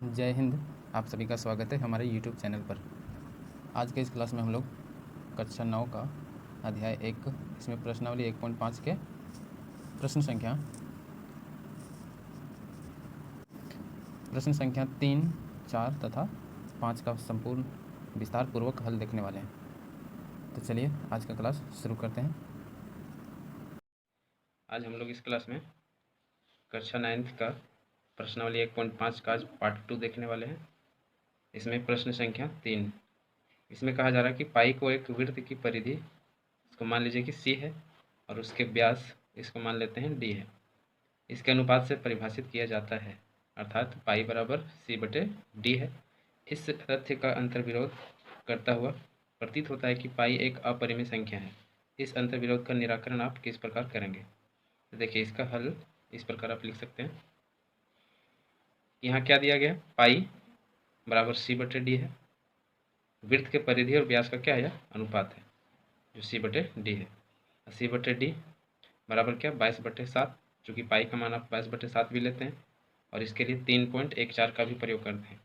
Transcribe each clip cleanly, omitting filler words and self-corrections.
जय हिंद। आप सभी का स्वागत है हमारे YouTube चैनल पर। आज के इस क्लास में हम लोग कक्षा 9 का अध्याय 1, इसमें प्रश्नावली 1.5 के प्रश्न संख्या 3, 4 तथा 5 का संपूर्ण विस्तार पूर्वक हल देखने वाले हैं। तो चलिए आज का क्लास शुरू करते हैं। आज हम लोग इस क्लास में कक्षा 9 का प्रश्नावली 1.5 का आज पार्ट 2 देखने वाले हैं। इसमें प्रश्न संख्या 3, इसमें कहा जा रहा है कि पाई को एक वृत्त की परिधि, इसको मान लीजिए कि सी है, और उसके व्यास इसको मान लेते हैं डी है, इसके अनुपात से परिभाषित किया जाता है, अर्थात पाई बराबर सी बटे डी है। इस तथ्य का अंतर्विरोध करता हुआ प्रतीत होता है कि पाई एक अपरिमेय संख्या है। इस अंतर्विरोध का निराकरण आप किस प्रकार करेंगे? तो देखिए, इसका हल इस प्रकार आप लिख सकते हैं। यहाँ क्या दिया गया? पाई बराबर सी बटे डी है। वृत्त के परिधि और व्यास का क्या है? अनुपात है, जो सी बटे डी है। सी बटे डी बराबर क्या? 22/7, चूँकि पाई का मान आप 22/7 भी लेते हैं, और इसके लिए 3.14 का भी प्रयोग करते हैं,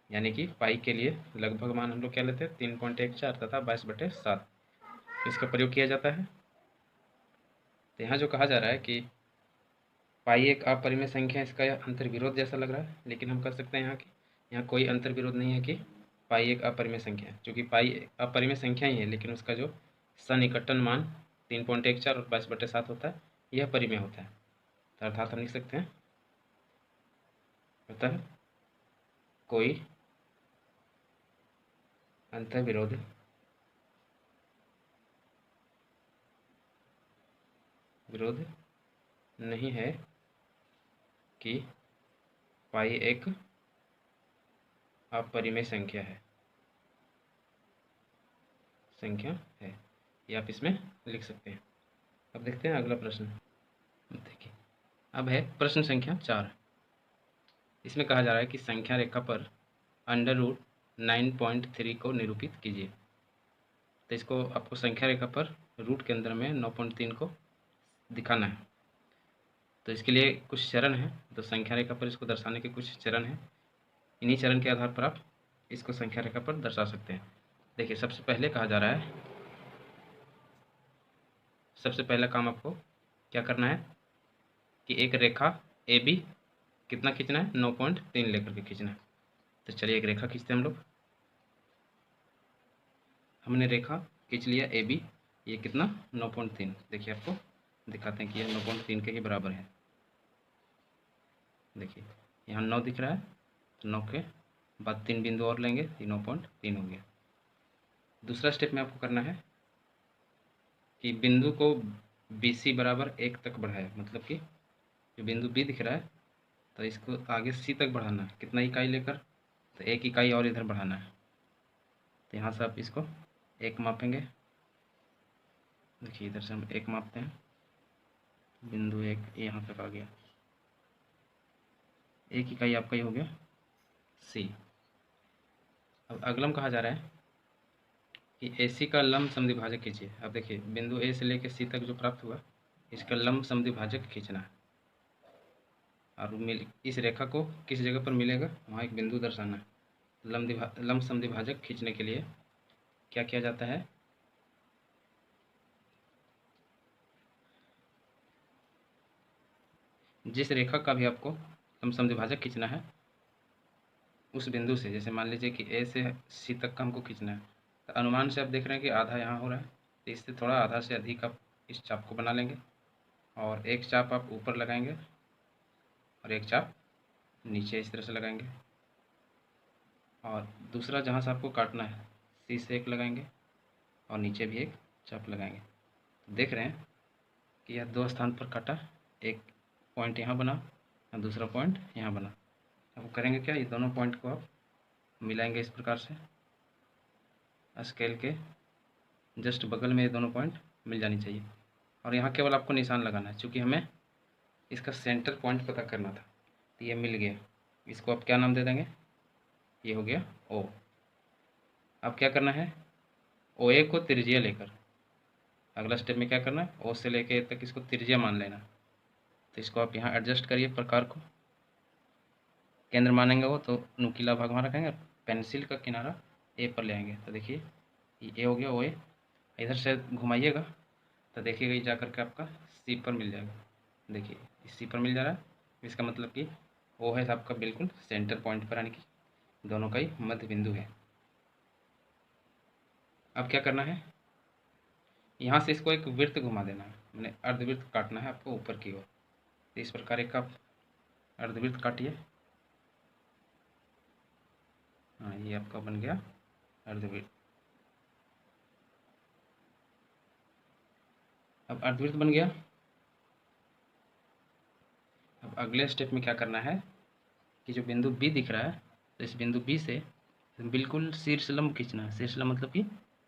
यानी कि पाई के लिए लगभग मान हम लोग क्या लेते हैं? 3.14 तथा 22/7 इसका प्रयोग किया जाता है। तो यहाँ जो कहा जा रहा है कि पाई एक अपरिमेय संख्या, इसका यह अंतर्विरोध जैसा लग रहा है, लेकिन हम कह सकते हैं यहाँ कोई अंतर्विरोध नहीं है कि पाई एक अपरिमेय संख्या है। क्योंकि पाई अपरिमेय संख्या ही है, लेकिन उसका जो सन्निकटन मान 3.14 और 22/7 होता है, यह परिमेय होता है। तो अर्थात हम लिख सकते हैं, अतः कोई अंतर्विरोध नहीं है कि पाई एक अपरिमेय संख्या है ये आप इसमें लिख सकते हैं। अब देखते हैं अगला प्रश्न। देखिए, अब है प्रश्न संख्या 4। इसमें कहा जा रहा है कि संख्या रेखा पर √9.3 को निरूपित कीजिए। तो इसको आपको संख्या रेखा पर रूट के अंदर में 9.3 को दिखाना है। तो इसके लिए कुछ चरण हैं, तो संख्या रेखा पर इसको दर्शाने के कुछ चरण हैं। इन्हीं चरण के आधार पर आप इसको संख्या रेखा पर दर्शा सकते हैं। देखिए, सबसे पहले कहा जा रहा है, सबसे पहला काम आपको क्या करना है कि एक रेखा ए बी कितना खींचना है? 9.3 लेकर के खींचना है। तो चलिए एक रेखा खींचते हैं हम लोग। हमने रेखा खींच लिया ए बी, ये कितना? 9.3। देखिए, आपको दिखाते हैं कि यह 9.3 के ही बराबर है। देखिए, यहाँ 9 दिख रहा है, तो 9 के बाद 3 बिंदु और लेंगे, तो 9.3 हो गया। दूसरा स्टेप में आपको करना है कि बिंदु को बी सी बराबर 1 तक बढ़ाए, मतलब कि जो बिंदु बी दिख रहा है, तो इसको आगे सी तक बढ़ाना है। कितना इकाई लेकर? तो 1 इकाई और इधर बढ़ाना है। तो यहाँ से आप इसको 1 मापेंगे। देखिए, इधर से हम 1 मापते हैं, बिंदु 1 यहाँ तक आ गया। 1 इकाई आपका ही हो गया सी। अब अगला कहा जा रहा है कि ए सी का लंब समद्विभाजक खींचिए। अब देखिए, बिंदु ए से लेकर सी तक जो प्राप्त हुआ, इसका लंब समद्विभाजक खींचना है, और इस रेखा को किस जगह पर मिलेगा, वहाँ एक बिंदु दर्शाना है। लंब समद्विभाजक खींचने के लिए क्या किया जाता है? जिस रेखा का भी आपको लंब समद्विभाजक खींचना है, उस बिंदु से, जैसे मान लीजिए कि ए से सी तक का हमको खींचना है, तो अनुमान से आप देख रहे हैं कि आधा यहाँ हो रहा है, तो इससे थोड़ा आधा से अधिक आप इस चाप को बना लेंगे, और एक चाप आप ऊपर लगाएंगे और एक चाप नीचे इस तरह से लगाएंगे, और दूसरा जहाँ से आपको काटना है, सी से एक लगाएंगे और नीचे भी एक चाप लगाएंगे। तो देख रहे हैं कि यह 2 स्थान पर काटा, एक पॉइंट यहाँ बना और दूसरा पॉइंट यहाँ बना। अब करेंगे क्या? ये दोनों पॉइंट को आप मिलाएंगे इस प्रकार से, स्केल के जस्ट बगल में ये दोनों पॉइंट मिल जानी चाहिए, और यहाँ केवल आपको निशान लगाना है, क्योंकि हमें इसका सेंटर पॉइंट पता करना था। तो ये मिल गया, इसको आप क्या नाम दे देंगे? ये हो गया ओ। अब क्या करना है? ओ ए को त्रिज्या लेकर, अगला स्टेप में क्या करना है? ओ से लेके ए तक इसको त्रिज्या मान लेना। तो इसको आप यहाँ एडजस्ट करिए प्रकार को, केंद्र मानेंगे वो तो नुकीला भाग वहाँ रखेंगे, पेंसिल का किनारा ए पर ले आएंगे। तो देखिए ये ए हो गया, ओ ए। इधर से घुमाइएगा तो देखिएगा ये जा करके आपका सी पर मिल जाएगा। देखिए सी पर मिल जा रहा है, इसका मतलब कि ओ है आपका बिल्कुल सेंटर पॉइंट पर, यानी कि दोनों का ही मध्य बिंदु है। अब क्या करना है, यहाँ से इसको एक वृत्त घुमा देना है, मैंने अर्धवृत्त काटना है आपको ऊपर की ओर। तो इस प्रकार एक आप अर्धवृत्त काटिए। हाँ, ये आपका बन गया अर्धवृत्त। अब अर्धवृत्त बन गया। अब अगले स्टेप में क्या करना है कि जो बिंदु बी दिख रहा है, तो इस बिंदु बी से बिल्कुल शीर्षलंब खींचना है। शीर्षलंब मतलब कि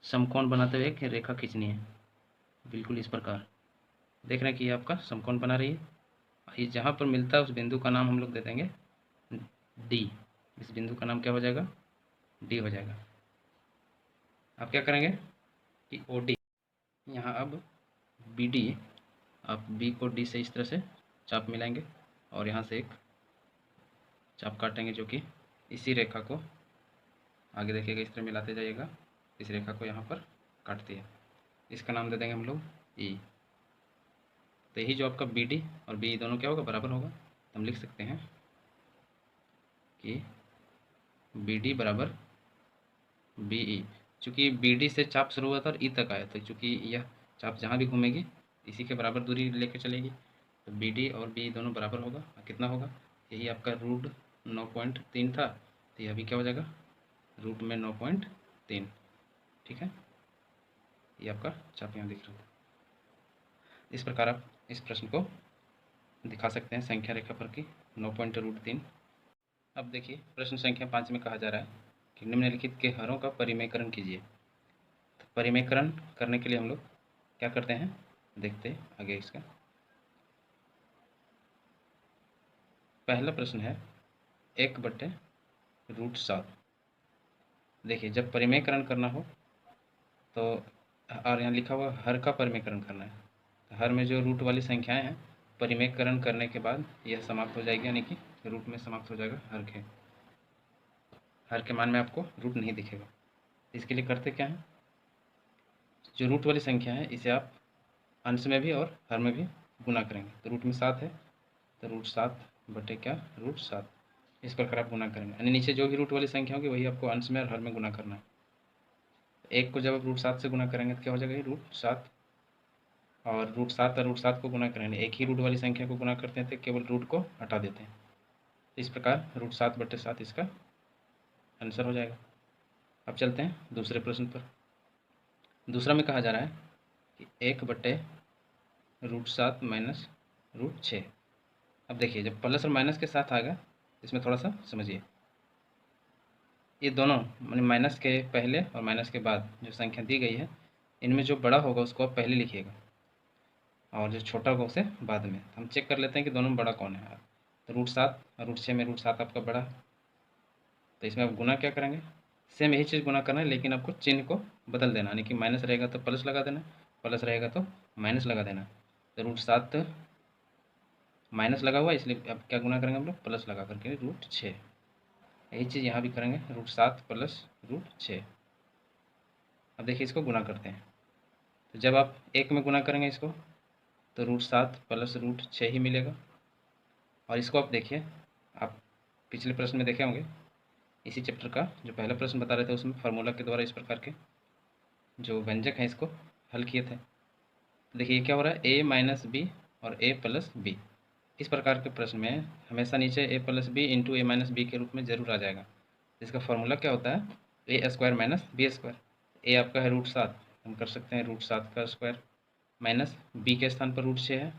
समकोण बनाते हुए एक रेखा खींचनी है, बिल्कुल इस प्रकार। देख रहे हैं कि ये आपका समकोण बना रही है। ये जहाँ पर मिलता है उस बिंदु का नाम हम लोग दे देंगे डी। इस बिंदु का नाम क्या हो जाएगा, डी हो जाएगा। आप क्या करेंगे कि ओ डी, यहाँ अब बी डी, आप बी को डी से इस तरह से चाप मिलाएंगे और यहाँ से एक चाप काटेंगे जो कि इसी रेखा को आगे देखिएगा इस तरह मिलाते जाइएगा, इस रेखा को यहाँ पर काटती है। इसका नाम दे देंगे हम लोग ई। तो यही जो आपका बी डी और बी दोनों क्या होगा, बराबर होगा। हम लिख सकते हैं कि बी डी बराबर बी ई। चूँकि बी डी से चाप शुरू हुआ था और ई तक आया, तो चूँकि यह चाप जहाँ भी घूमेगी इसी के बराबर दूरी लेकर चलेगी, तो बी डी और बी दोनों बराबर होगा। कितना होगा, यही आपका रूट 9.3 था, तो यह भी क्या हो जाएगा, रूट में 9.3। ठीक है, ये आपका चाप यहाँ दिख रहा था। इस प्रकार आप इस प्रश्न को दिखा सकते हैं संख्या रेखा पर की 9.3। अब देखिए प्रश्न संख्या 5 में कहा जा रहा है कि निम्नलिखित के हरों का परिमेयकरण कीजिए। तो परिमेयकरण करने के लिए हम लोग क्या करते हैं, देखते हैं आगे इसका। पहला प्रश्न है 1/√7। देखिए जब परिमेयकरण करना हो तो, और यहाँ लिखा हुआ हर का परिमेयकरण करना है, तो हर में जो रूट वाली संख्याएं हैं परिमेयकरण करने के बाद यह समाप्त हो जाएगी, यानी कि रूट में समाप्त हो जाएगा हर के मान में आपको रूट नहीं दिखेगा। इसके लिए करते क्या है, जो रूट वाली संख्या है इसे आप अंश में भी और हर में भी गुना करेंगे। तो रूट में 7 है तो √7/√7 इस प्रकार आप गुना करेंगे, यानी नीचे जो भी रूट वाली संख्या होगी वही आपको अंश में और हर में गुना करना है। एक को जब आप √7 से गुना करेंगे तो क्या हो जाएगा, √7, और √7 और √7 को गुना करेंगे, एक ही रूट वाली संख्या को गुना करते हैं तो केवल रूट को हटा देते हैं। इस प्रकार √7/7 इसका आंसर हो जाएगा। अब चलते हैं दूसरे प्रश्न पर। दूसरा में कहा जा रहा है कि 1/√7 माइनस √6। अब देखिए जब प्लस और माइनस के साथ आएगा इसमें थोड़ा सा समझिए, ये दोनों माने माइनस के पहले और माइनस के बाद जो संख्या दी गई है इनमें जो बड़ा होगा उसको आप पहले लिखिएगा और जो छोटा होगा उसे बाद में। हम चेक कर लेते हैं कि दोनों में बड़ा कौन है। तो √7 और √6 में √7 आपका बड़ा है, तो इसमें आप गुना क्या करेंगे, सेम यही चीज़ गुना करना है, लेकिन आपको चिन्ह को बदल देना, यानी कि माइनस रहेगा तो प्लस लगा देना, प्लस रहेगा तो माइनस लगा देना। तो √7 माइनस लगा हुआ इसलिए अब क्या गुना करेंगे हम लोग, प्लस लगा करके √6। यही चीज़ यहाँ भी करेंगे, √7 प्लस √6। अब देखिए इसको गुना करते हैं, तो जब आप एक में गुना करेंगे इसको तो √7 प्लस √6 ही मिलेगा। और इसको आप देखिए, आप पिछले प्रश्न में देखे होंगे, इसी चैप्टर का जो पहला प्रश्न बता रहे थे उसमें फार्मूला के द्वारा इस प्रकार के जो व्यंजक हैं इसको हल किए थे। देखिए क्या हो रहा है, a माइनस बी और a प्लस बी। इस प्रकार के प्रश्न में हमेशा नीचे a plus B into A minus B के रूप में जरूर आ जाएगा। इसका फार्मूला क्या होता है, a² माइनस b²। a आपका है √7, हम कर सकते हैं √7 का स्क्वायर, माइनस b के स्थान पर √6 है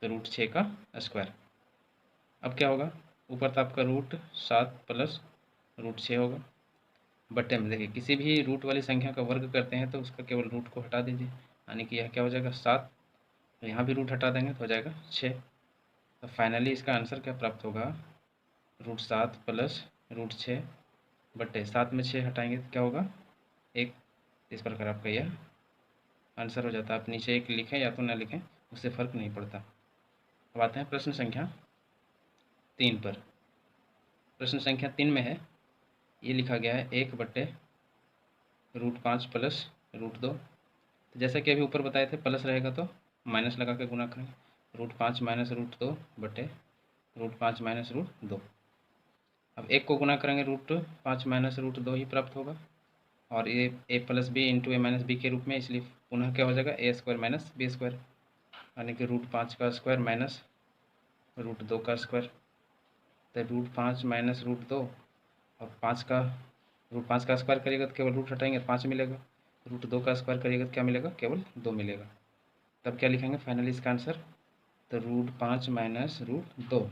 तो √6 का स्क्वायर। अब क्या होगा, ऊपर था आपका √7 प्लस √6 होगा, बट्टे में देखिए किसी भी रूट वाली संख्या का वर्ग करते हैं तो उसका केवल रूट को हटा दीजिए, यानी कि यह क्या हो जाएगा 7, तो यहाँ भी रूट हटा देंगे तो हो जाएगा 6। तो फाइनली इसका आंसर क्या प्राप्त होगा, √7 प्लस √6 बट्टे 7 में 6 हटाएंगे तो क्या होगा 1। इस प्रकार आपका यह आंसर हो जाता है। आप नीचे 1 लिखें या तो ना लिखें उससे फ़र्क नहीं पड़ता। अब आते हैं प्रश्न संख्या 3 पर। प्रश्न संख्या 3 में है, ये लिखा गया है 1/√5 प्लस √2। तो जैसा कि अभी ऊपर बताए थे, प्लस रहेगा तो माइनस लगा के गुना करेंगे। √5 माइनस √2 बटे √5 माइनस √2। अब 1 को गुना करेंगे √5 माइनस √2 ही प्राप्त होगा, और ये a plus B into a minus B के रूप में, इसलिए पुनः क्या हो जाएगा a² माइनस b², यानी कि √5 का स्क्वायर माइनस √2 का स्क्वायर। तो √5 माइनस √2 और 5 का √5 का स्क्वायर करिएगा तो केवल रूट हटाएंगे 5 मिलेगा, √2 का स्क्वायर करिएगा तो क्या मिलेगा, केवल 2 मिलेगा। तब क्या लिखेंगे फाइनली इसका आंसर, तो √5 माइनस √2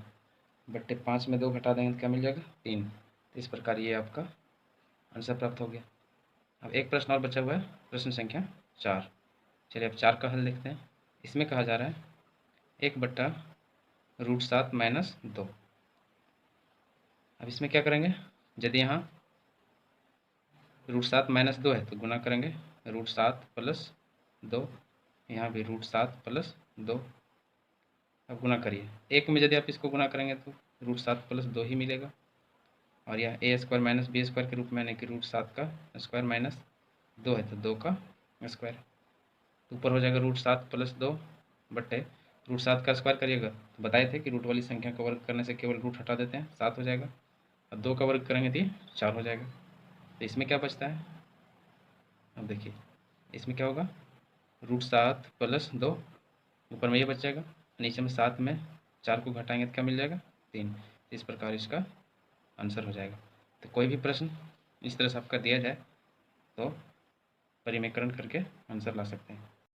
बट्टे 5 में 2 घटा देंगे तो क्या मिल जाएगा, 3। तो इस प्रकार ये आपका आंसर प्राप्त हो गया। अब एक प्रश्न और बचा हुआ है, प्रश्न संख्या 4। चलिए अब 4 का हल देखते हैं। इसमें कहा जा रहा है 1/√7 माइनस 2। अब इसमें क्या करेंगे, यदि यहाँ √7 माइनस 2 है तो गुना करेंगे √7 प्लस 2, यहाँ भी √7 प्लस 2। अब गुना करिए, एक में यदि आप इसको गुना करेंगे तो √7 प्लस 2 ही मिलेगा, और यह a² माइनस b² के रूप में, यानी कि √7 का स्क्वायर माइनस 2 है तो 2 का स्क्वायर। तो ऊपर हो जाएगा √7 प्लस 2 बट्टे √7 का स्क्वायर करिएगा तो बताए थे कि रूट वाली संख्या का वर्ग करने से केवल रूट हटा देते हैं, 7 हो जाएगा। अब 2 का वर्ग करेंगे तो 4 हो जाएगा। तो इसमें क्या बचता है, अब देखिए इसमें क्या होगा, √7 प्लस 2, ऊपर में ये बच जाएगा, नीचे में 7 में 4 को घटाएंगे तो क्या मिल जाएगा, 3। इस प्रकार इसका आंसर हो जाएगा। तो कोई भी प्रश्न इस तरह से आपका दिया जाए तो परिमेकरण करके आंसर ला सकते हैं।